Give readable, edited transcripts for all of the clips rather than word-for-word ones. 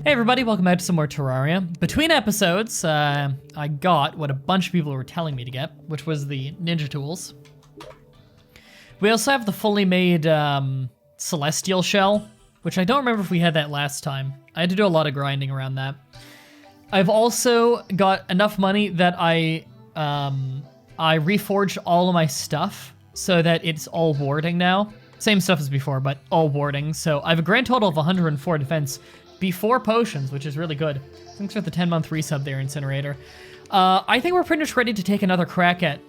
Hey everybody, welcome back to some more Terraria. Between episodes, I got what a bunch of people were telling me to get, which was the ninja tools. We also have the fully made celestial shell, which I don't remember if we had that last time. I had to do a lot of grinding around that. I've also got enough money that I reforged all of my stuff so that it's all warding now. Same stuff as before, but all warding. So I have a grand total of 104 defense before potions, which is really good. Thanks for the 10-month resub there, Incinerator. I think we're pretty much ready to take another crack at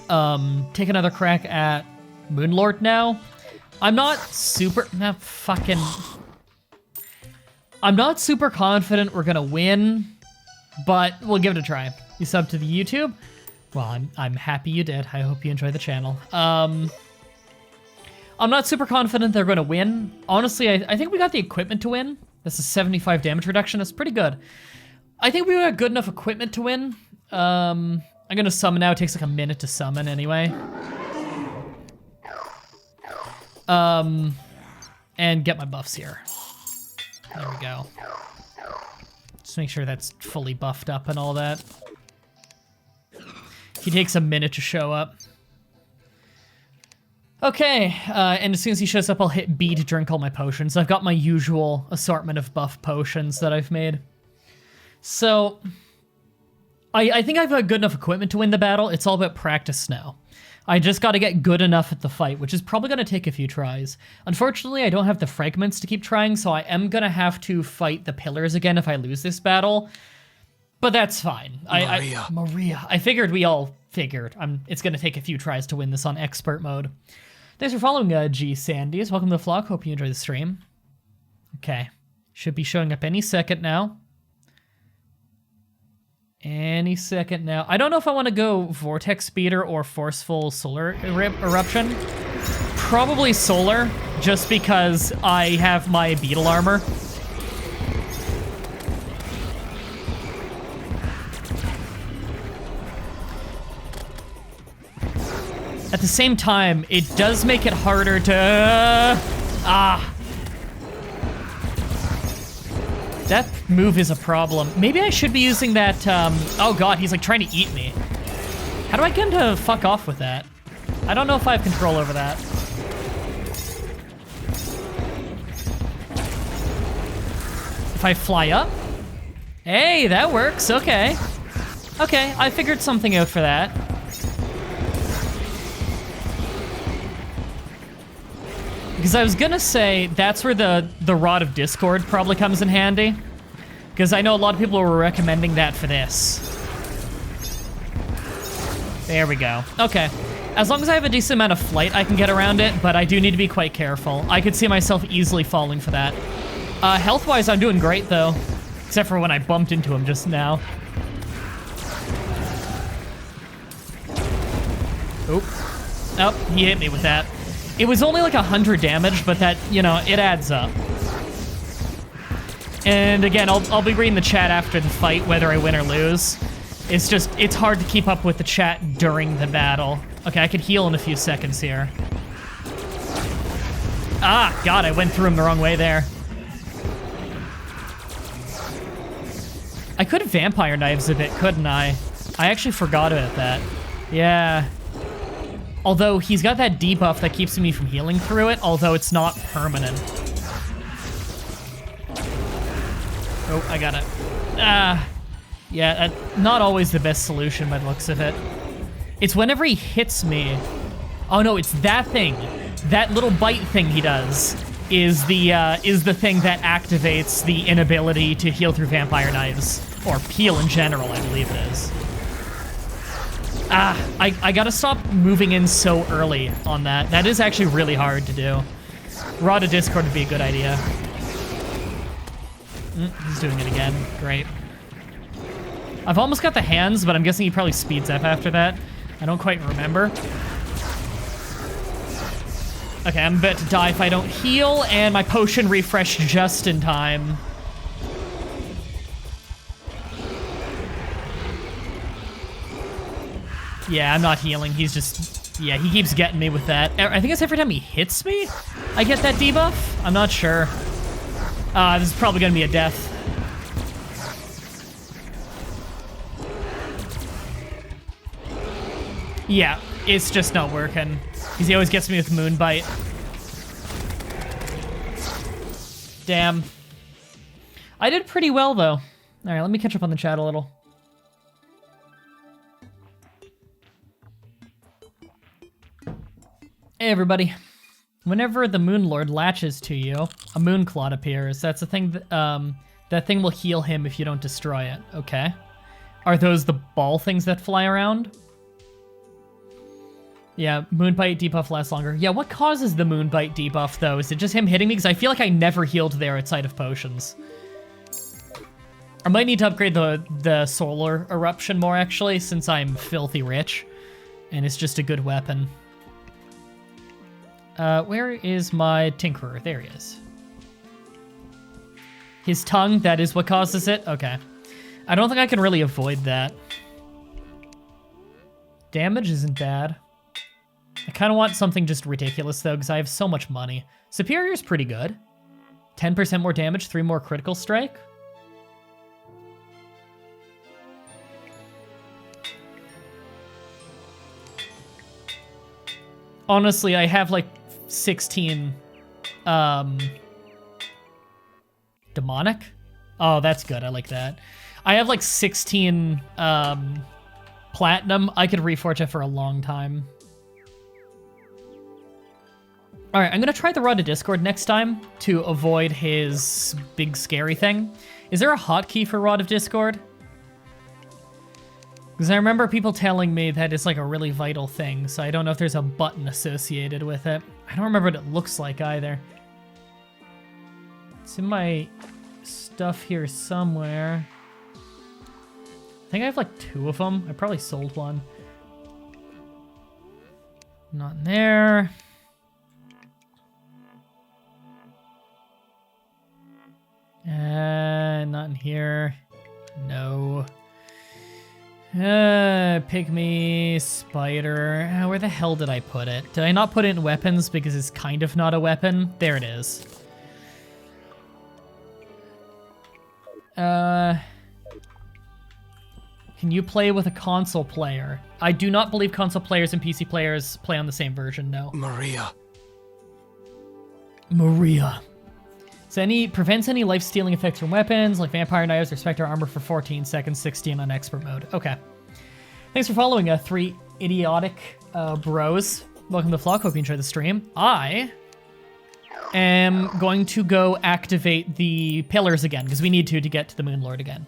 Moonlord now. I'm not super confident we're gonna win, but we'll give it a try. You sub to the YouTube? Well, I'm happy you did. I hope you enjoy the channel. I'm not super confident they're gonna win. Honestly, I think we got the equipment to win. This is 75 damage reduction. That's pretty good. I think we got good enough equipment to win. I'm gonna summon now. It takes like a minute to summon anyway. And get my buffs here. There we go. Just make sure that's fully buffed up and all that. He takes a minute to show up. Okay, and as soon as he shows up, I'll hit B to drink all my potions. I've got my usual assortment of buff potions that I've made. So, I think I've got good enough equipment to win the battle. It's all about practice now. I just got to get good enough at the fight, which is probably going to take a few tries. Unfortunately, I don't have the fragments to keep trying, so I am going to have to fight the pillars again if I lose this battle. But that's fine. Maria. I figured we all figured. It's going to take a few tries to win this on expert mode. Thanks for following, G Sandys. Welcome to the vlog. Hope you enjoy the stream. Okay. Should be showing up any second now. Any second now. I don't know if I want to go Vortex Speeder or Forceful Solar Eruption. Probably Solar, just because I have my Beetle armor. At the same time, it does make it harder to... That move is a problem. Maybe I should be using that, oh god, he's like trying to eat me. How do I get him to fuck off with that? I don't know if I have control over that. If I fly up? Hey, that works, okay. Okay, I figured something out for that. Because I was gonna say, that's where the Rod of Discord probably comes in handy. Because I know a lot of people were recommending that for this. There we go. Okay. As long as I have a decent amount of flight, I can get around it, but I do need to be quite careful. I could see myself easily falling for that. Health-wise, I'm doing great, though. Except for when I bumped into him just now. Oop. Oh, he hit me with that. It was only like 100 damage, but that, you know, it adds up. And again, I'll be reading the chat after the fight, whether I win or lose. It's just, it's hard to keep up with the chat during the battle. Okay, I could heal in a few seconds here. Ah, God, I went through him the wrong way there. I could have Vampire Knives a bit, couldn't I? I actually forgot about that. Yeah. Although he's got that debuff that keeps me from healing through it, although it's not permanent. Oh, I got it. Yeah, not always the best solution by the looks of it. It's whenever he hits me. Oh no, it's that thing. That little bite thing he does is the thing that activates the inability to heal through Vampire Knives. Or peel in general, I believe it is. I gotta stop moving in so early on that. That is actually really hard to do. Rod of Discord would be a good idea. He's doing it again. Great. I've almost got the hands, but I'm guessing he probably speeds up after that. I don't quite remember. Okay, I'm about to die if I don't heal, and my potion refreshed just in time. Yeah, I'm not healing. He's just... Yeah, he keeps getting me with that. I think it's every time he hits me, I get that debuff. I'm not sure. This is probably gonna be a death. Yeah, it's just not working. Because he always gets me with Moonbite. Damn. I did pretty well, though. Alright, let me catch up on the chat a little. Hey, everybody. Whenever the Moon Lord latches to you, a moon clot appears. That's a thing that thing will heal him if you don't destroy it. Okay. Are those the ball things that fly around? Yeah, Moonbite debuff lasts longer. Yeah, what causes the Moonbite debuff, though? Is it just him hitting me? Because I feel like I never healed there outside of potions. I might need to upgrade the Solar Eruption more, actually, since I'm filthy rich. And it's just a good weapon. Where is my Tinkerer? There he is. His tongue, that is what causes it? Okay. I don't think I can really avoid that. Damage isn't bad. I kind of want something just ridiculous, though, because I have so much money. Superior's pretty good. 10% more damage, 3 more critical strike. Honestly, I have, like, 16... Demonic? Oh, that's good. I like that. I have, like, 16 platinum. I could reforge it for a long time. Alright, I'm gonna try the Rod of Discord next time to avoid his big scary thing. Is there a hotkey for Rod of Discord? Because I remember people telling me that it's like a really vital thing, so I don't know if there's a button associated with it. I don't remember what it looks like either. It's in my stuff here somewhere. I think I have like 2 of them. I probably sold one. Not in there. Not in here. No. Pygmy, spider. Where the hell did I put it? Did I not put it in weapons because it's kind of not a weapon? There it is. Can you play with a console player? I do not believe console players and PC players play on the same version, no. Maria. So prevents any life-stealing effects from weapons, like vampire knives or spectre armor for 14 seconds, 16 on expert mode. Okay. Thanks for following, 3 idiotic bros. Welcome to the Flock. Hope you enjoyed the stream. I am going to go activate the pillars again, because we need to get to the Moon Lord again.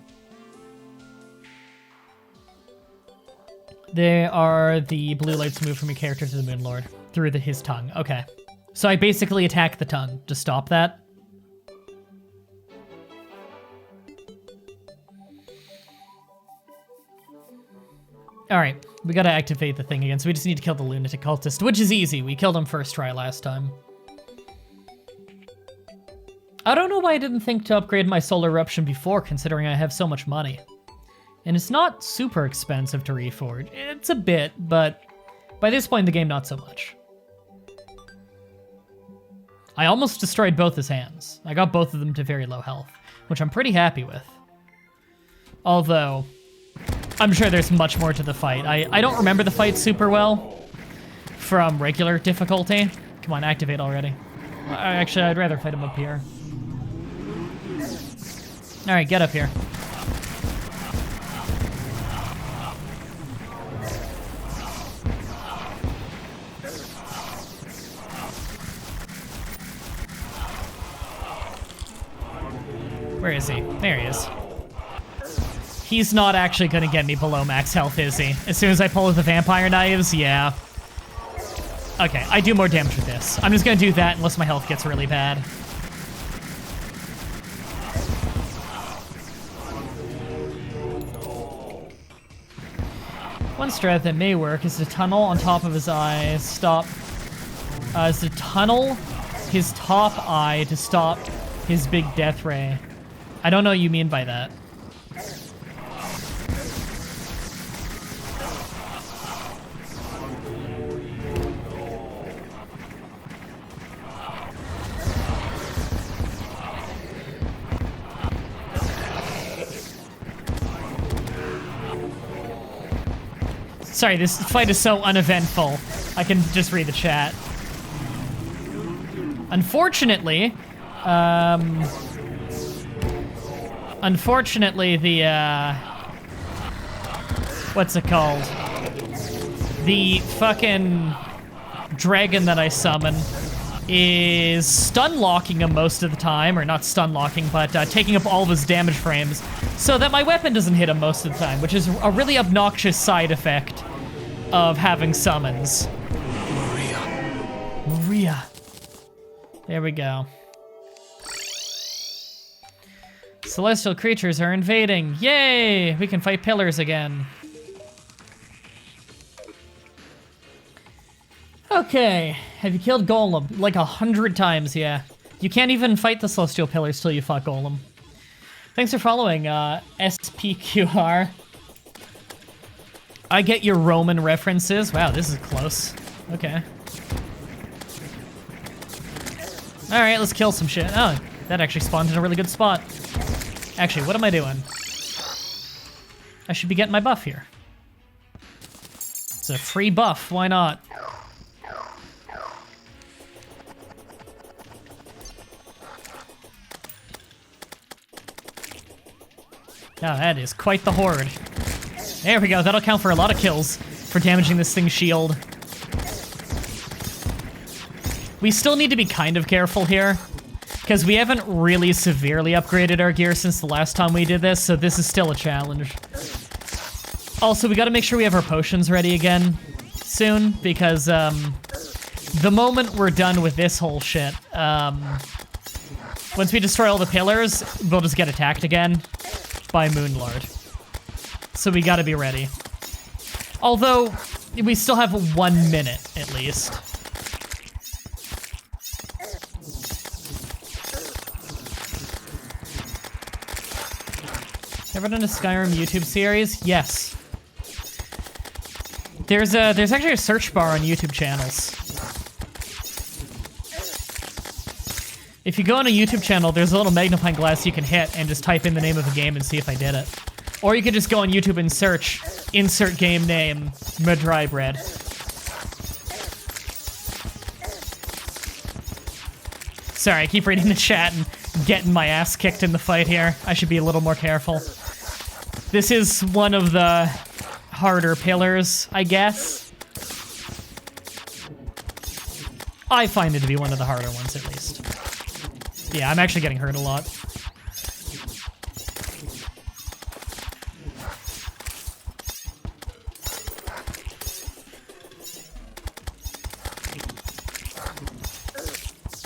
They are the blue lights move from your character to the Moon Lord through his tongue. Okay. So I basically attack the tongue to stop that. Alright, we gotta activate the thing again, so we just need to kill the lunatic cultist, which is easy. We killed him first try last time. I don't know why I didn't think to upgrade my Solar Eruption before, considering I have so much money. And it's not super expensive to reforge. It's a bit, but by this point in the game, not so much. I almost destroyed both his hands. I got both of them to very low health, which I'm pretty happy with. Although, I'm sure there's much more to the fight. I don't remember the fight super well from regular difficulty. Come on, activate already. Actually, I'd rather fight him up here. Alright, get up here. Where is he? There he is. He's not actually gonna get me below max health, is he? As soon as I pull with the vampire knives, yeah. Okay, I do more damage with this. I'm just gonna do that unless my health gets really bad. One strat that may work is to tunnel on top of his eye, is to tunnel his top eye to stop his big death ray. I don't know what you mean by that. Sorry, this fight is so uneventful. I can just read the chat. Unfortunately, the, what's it called? The fucking dragon that I summon is stun locking him most of the time, or not stun locking, but taking up all of his damage frames, so that my weapon doesn't hit him most of the time, which is a really obnoxious side effect of having summons. Maria. There we go. Celestial creatures are invading. Yay! We can fight pillars again. Okay. Have you killed Golem? Like 100 times, yeah. You can't even fight the Celestial Pillars till you fuck Golem. Thanks for following, SPQR. I get your Roman references. Wow, this is close. Okay. Alright, let's kill some shit. Oh, that actually spawned in a really good spot. Actually, what am I doing? I should be getting my buff here. It's a free buff, why not? Now that is quite the horde. There we go, that'll count for a lot of kills for damaging this thing's shield. We still need to be kind of careful here, because we haven't really severely upgraded our gear since the last time we did this, so this is still a challenge. Also, we gotta make sure we have our potions ready again soon, because the moment we're done with this whole shit, once we destroy all the pillars, we'll just get attacked again by Moonlord. So we gotta be ready. Although, we still have 1 minute, at least. Ever done a Skyrim YouTube series? Yes. There's actually a search bar on YouTube channels. If you go on a YouTube channel, there's a little magnifying glass you can hit and just type in the name of a game and see if I did it. Or you could just go on YouTube and search, insert game name, Mah-Dry-Bread. Sorry, I keep reading the chat and getting my ass kicked in the fight here. I should be a little more careful. This is one of the harder pillars, I guess. I find it to be one of the harder ones, at least. Yeah, I'm actually getting hurt a lot.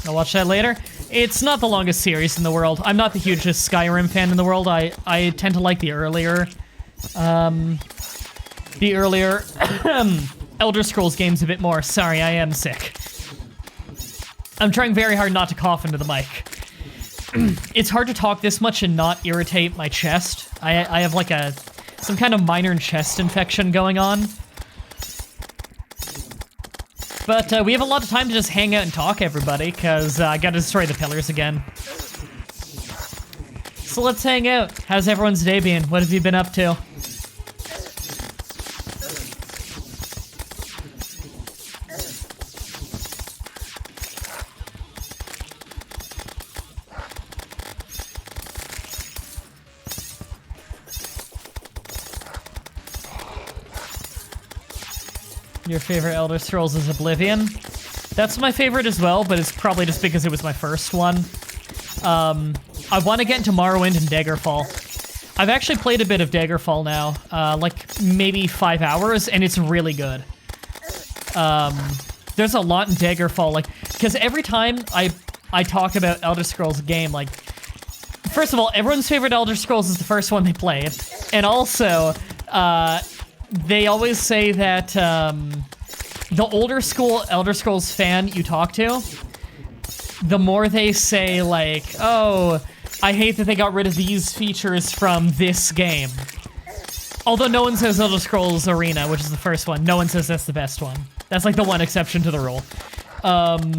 I'll watch that later. It's not the longest series in the world. I'm not the hugest Skyrim fan in the world. I tend to like the earlier Elder Scrolls games a bit more. Sorry, I am sick. I'm trying very hard not to cough into the mic. It's hard to talk this much and not irritate my chest. I have like some kind of minor chest infection going on. But we have a lot of time to just hang out and talk, everybody, because I gotta destroy the pillars again. So let's hang out. How's everyone's day been? What have you been up to? Your favorite Elder Scrolls is Oblivion? That's my favorite as well, but it's probably just because it was my first one. I want to get into Morrowind and Daggerfall. I've actually played a bit of Daggerfall now, like maybe 5 hours, and it's really good. There's a lot in Daggerfall, like, because every time I talk about Elder Scrolls game, like, first of all, everyone's favorite Elder Scrolls is the first one they played, and also, they always say that the older school Elder Scrolls fan you talk to, the more they say, like, oh, I hate that they got rid of these features from this game. Although no one says Elder Scrolls Arena, which is the first one. No one says that's the best one. That's like the one exception to the rule. God,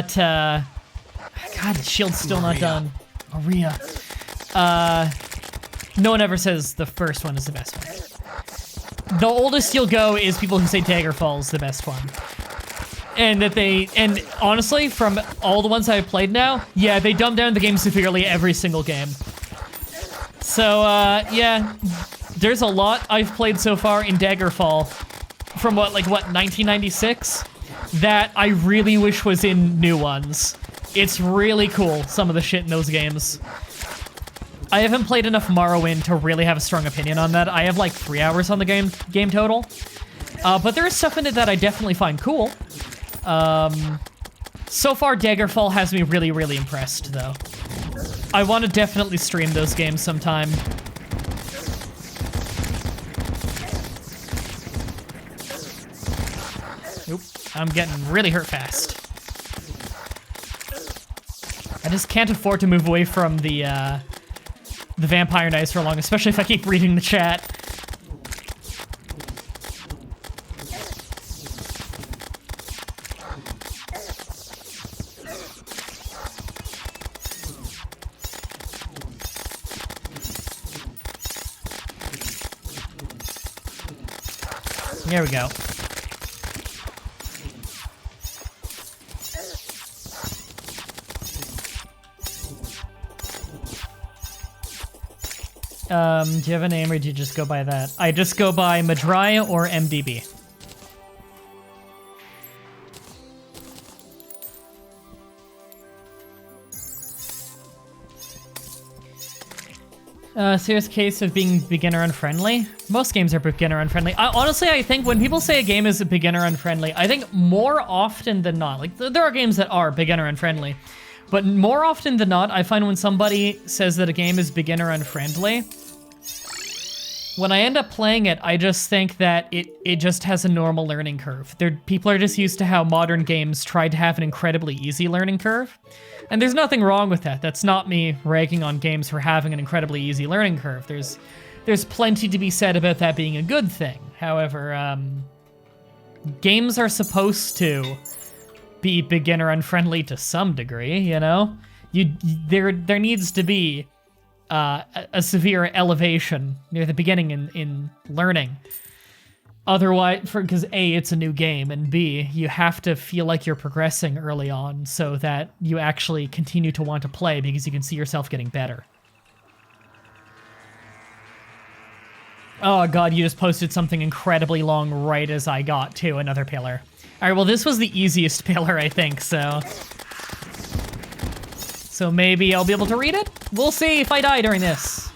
the shield's still not done. Maria. No one ever says the first one is the best one. the oldest you'll go is people who say Daggerfall is the best one. And honestly, from all the ones I've played now, yeah, they dumb down the game severely every single game. So, yeah, there's a lot I've played so far in Daggerfall from what, 1996? That I really wish was in new ones. It's really cool, some of the shit in those games. I haven't played enough Morrowind to really have a strong opinion on that. I have like 3 hours on the game total. But there is stuff in it that I definitely find cool. So far, Daggerfall has me really, really impressed, though. I want to definitely stream those games sometime. Oop, I'm getting really hurt fast. I just can't afford to move away from the Vampire Knights for long, especially if I keep reading the chat. There we go. Do you have a name or do you just go by that? I just go by Mah-Dry or MDB. Serious case of being beginner unfriendly. Most games are beginner unfriendly. Honestly, I think when people say a game is beginner unfriendly, I think more often than not, like there are games that are beginner unfriendly, but more often than not, I find when somebody says that a game is beginner unfriendly, when I end up playing it, I just think that it just has a normal learning curve. People are just used to how modern games try to have an incredibly easy learning curve. And there's nothing wrong with that. That's not me ragging on games for having an incredibly easy learning curve. There's plenty to be said about that being a good thing. However, games are supposed to be beginner unfriendly to some degree, you know? There needs to be a severe elevation near the beginning in learning. Otherwise, because A, it's a new game, and B, you have to feel like you're progressing early on so that you actually continue to want to play because you can see yourself getting better. Oh god, you just posted something incredibly long right as I got to another pillar. Alright, well this was the easiest pillar, I think, so maybe I'll be able to read it? We'll see if I die during this.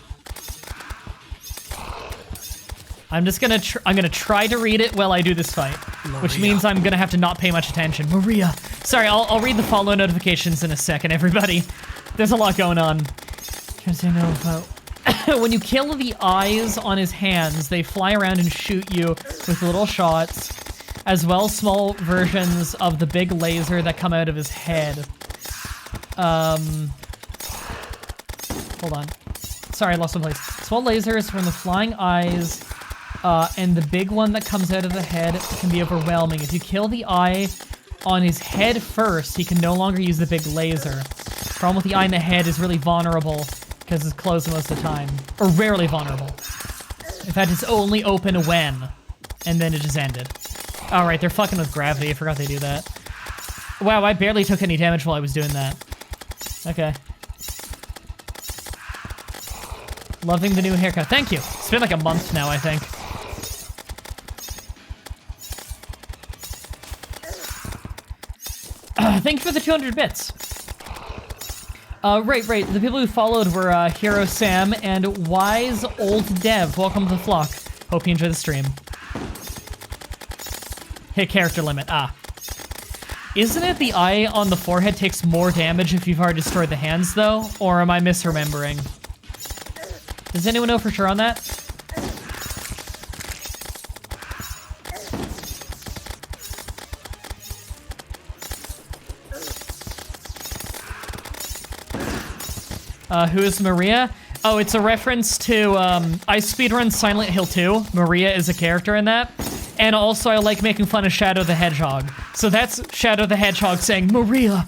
I'm gonna try to read it while I do this fight, Maria. Which means I'm gonna have to not pay much attention. Maria. Sorry, I'll read the follow notifications in a second, everybody. There's a lot going on. When you kill the eyes on his hands, they fly around and shoot you with little shots, as well as small versions of the big laser that come out of his head. Hold on. Sorry, I lost my place. Small lasers from the flying eyes, and the big one that comes out of the head can be overwhelming. If you kill the eye on his head first, he can no longer use the big laser. Problem with the eye in the head is really vulnerable, because it's closed most of the time. Or rarely vulnerable. In fact, it's only open when, and then it just ended. Alright, they're fucking with gravity. I forgot they do that. Wow, I barely took any damage while I was doing that. Okay. Loving the new haircut. Thank you. It's been like a month now, I think. Thank you for the 200 bits. Right. The people who followed were Hero Sam and Wise Old Dev. Welcome to the flock. Hope you enjoy the stream. Hit character limit. Isn't it the eye on the forehead takes more damage if you've already destroyed the hands, though? Or am I misremembering? Does anyone know for sure on that? Who is Maria? Oh, it's a reference to, I speedrun Silent Hill 2. Maria is a character in that. And also, I like making fun of Shadow the Hedgehog. So that's Shadow the Hedgehog saying, Maria!